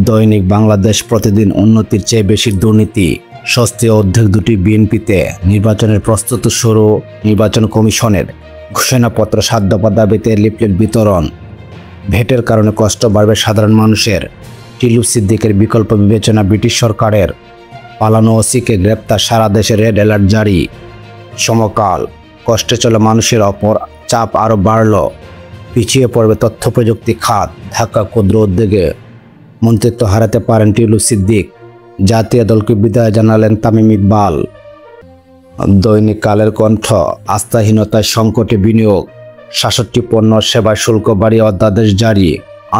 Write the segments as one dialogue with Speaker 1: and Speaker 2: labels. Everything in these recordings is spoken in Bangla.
Speaker 1: দৈনিক বাংলাদেশ প্রতিদিন উন্নতির চেয়ে বেশি দুর্নীতি, স্বস্তি অর্ধেক দুটি বিএনপিতে, নির্বাচনের প্রস্তুতি শুরু, নির্বাচন কমিশনের ঘোষণাপত্র ৭ দফা দাবিতে লিফলেট বিতরণ, ভেটের কারণে কষ্ট বাড়বে সাধারণ মানুষের, টিলু সিদ্দিকের বিকল্প বিবেচনা ব্রিটিশ সরকারের, পালানো ওসিকে গ্রেপ্তার, সারা দেশে রেড অ্যালার্ট জারি, সমকাল, কষ্টে চলে মানুষের ওপর চাপ আরও বাড়ল, পিছিয়ে পড়বে তথ্য প্রযুক্তি খাত, ঢাকা ক্ষুদ্র উদ্যোগে মন্ত্রিত্ব হারাতে পারেন টিলু সিদ্দিক, জাতীয় দলকে বিদায় জানালেন তামিম ইকবাল। দৈনিক কালের কণ্ঠ, আস্থাহীনতায় সংকটে বিনিয়োগ, ৬৭ পণ্য সেবার শুল্ক বাড়িয়ে অধ্যাদেশ জারি,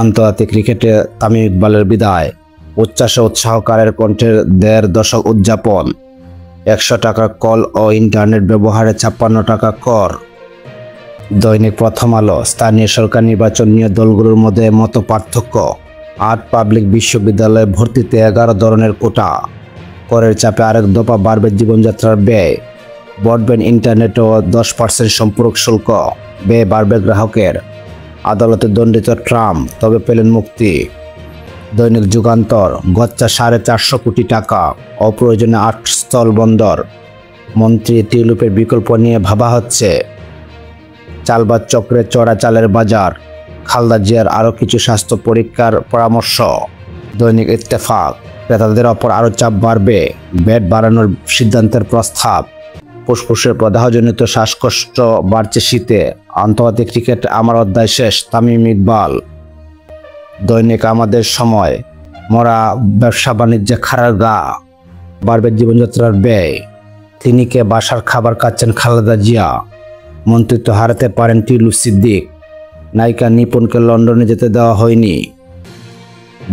Speaker 1: আন্তর্জাতিক ক্রিকেটে তামিম ইকবালের বিদায়, উচ্ছ্বাসে উৎসাহকারের কণ্ঠের ১.৫ দশক উদযাপন, ১০০ টাকা কল ও ইন্টারনেট ব্যবহারে ৫৬ টাকা কর। দৈনিক প্রথম আলো, স্থানীয় সরকার নির্বাচন নিয়ে দলগুলোর মধ্যে মত পার্থক্য, ৮ পাবলিক বিশ্ববিদ্যালয়ে ভর্তিতে ১১ ধরনের কোটা, করের চাপে আরেক দফা বাড়বে জীবনযাত্রার ব্যয়, ব্রডব্যান্ড ইন্টারনেট ও ১০% সম্পূরক শুল্ক, ব্যয় বাড়বে গ্রাহকের, আদালতে দণ্ডিত ট্রাম্প তবে পেলেন মুক্তি। দৈনিক যুগান্তর, গচ্চা ৪৫০ কোটি টাকা, অপ্রয়োজনে ৮ স্থল বন্দর, মন্ত্রী টিউলিপের বিকল্প নিয়ে ভাবা হচ্ছে, চালবাজ চক্রে চড়া চালের বাজার, খালেদা জিয়ার আরও কিছু স্বাস্থ্য পরীক্ষার পরামর্শ। দৈনিক ইত্তেফাক, ক্রেতাদের ওপর আরও চাপ বাড়বে, ভ্যাট বাড়ানোর সিদ্ধান্তের প্রস্তাব, ফুসফুসের প্রদাহজনিত শ্বাসকষ্ট বাড়ছে শীতে, আন্তর্জাতিক ক্রিকেট আমার অধ্যায় শেষ, তামিম ইকবাল। দৈনিক আমাদের সময়, মরা ব্যবসা বাণিজ্যে খাড়ার গা, বাড়বে জীবনযাত্রার ব্যয়, তিনিকে বাসার খাবার খাচ্ছেন খালেদা জিয়া, মন্ত্রিত্ব হারাতে পারেন টিলু সিদ্দিক, নায়িকা নিপুণকে লন্ডনে যেতে দেওয়া হয়নি।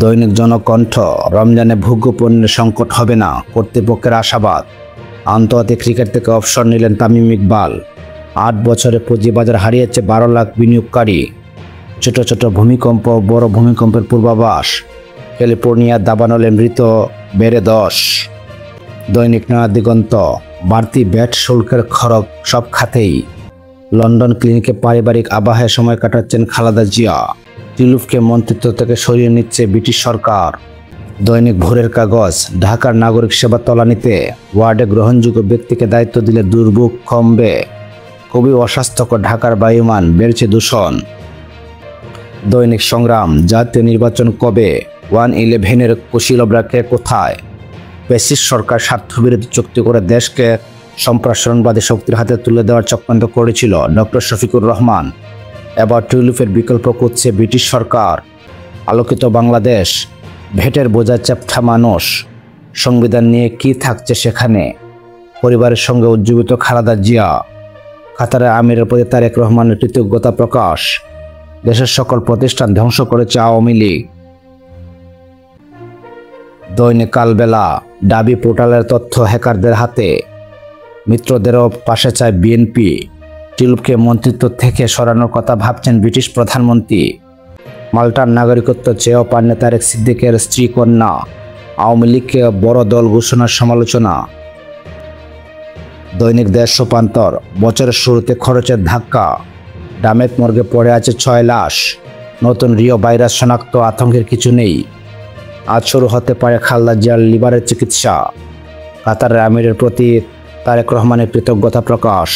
Speaker 1: দৈনিক জনকণ্ঠ, রমজানে ভোগ্যপণ্যের সংকট হবে না, কর্তৃপক্ষের আশাবাদ, আন্তর্জাতিক ক্রিকেট থেকে অবসর নিলেন তামিম ইকবাল, ৮ বছরে পুঁজিবাজার হারিয়েছে ১২ লাখ বিনিয়োগকারী, ছোট ছোট ভূমিকম্প বড় ভূমিকম্পের পূর্বাভাস, ক্যালিফোর্নিয়া দাবানলে মৃত বেড়ে ১০। দৈনিক নয়া দিগন্ত, বাড়তি ভ্যাট শুল্কের খরচ সব খাতেই, লন্ডন ক্লিনিকে পারিবারিক আবাহে সময় কাটাচ্ছেন খালেদা জিয়া, টিলুফকে মন্ত্রিত্ব থেকে সরিয়ে নিচ্ছে ব্রিটিশ সরকার। দৈনিক ভোরের কাগজ, ঢাকার নাগরিক সেবা তলানিতে, ওয়ার্ডে গ্রহণযোগ্য ব্যক্তিকে দায়িত্ব দিলে দুর্ভোগ কমবে, খুবই অস্বাস্থ্যকর ঢাকার বায়ুমান, বেড়েছে দূষণ। দৈনিক সংগ্রাম, জাতীয় নির্বাচন কবে, 111-এর কুশীলবরাকে কোথায়, ফ্যাসিস্ট সরকার স্বার্থবিরোধী চুক্তি করে দেশকে সম্প্রসারণবাদী শক্তির হাতে তুলে দেওয়ার চক্রান্ত করেছিল ডক্টর শফিকুর রহমান, এবার টিউলিপের বিকল্প করছে ব্রিটিশ সরকার, আলোকিত বাংলাদেশ, ভেটের বোঝা চ্যাপ্টা মানুষ, সংবিধান নিয়ে কি থাকছে সেখানে, পরিবারের সঙ্গে উজ্জীবিত খালেদা জিয়া, কাতারের আমিরের প্রতি তারেক রহমানের কৃতজ্ঞতা প্রকাশ, দেশের সকল প্রতিষ্ঠান ধ্বংস করেছে আওয়ামী লীগ। দৈনিক কালবেলা, ডাবি পোর্টালের তথ্য হ্যাকারদের হাতে, মিত্রদেরও পাশে চায় বিএনপি, টিলুপকে মন্ত্রিত্ব থেকে সরানোর কথা ভাবছেন ব্রিটিশ প্রধানমন্ত্রী, মাল্টার নাগরিকত্ব চেয়েও পাননি তারেক সিদ্দিকের স্ত্রী কন্যা, আওয়ামী লীগকে বড় দল ঘোষণার সমালোচনা। দৈনিক দেশ রূপান্তর, বছরের শুরুতে খরচের ধাক্কা, ডামেক মর্গে পড়ে আছে ৬ লাশ, নতুন রিও ভাইরাস শনাক্ত, আতঙ্কের কিছু নেই, আজ শুরু হতে পারে খালেদা জিয়ার লিভারের চিকিৎসা, কাতারের আমিরের প্রতি তারেক রহমানের কৃতজ্ঞতা প্রকাশ।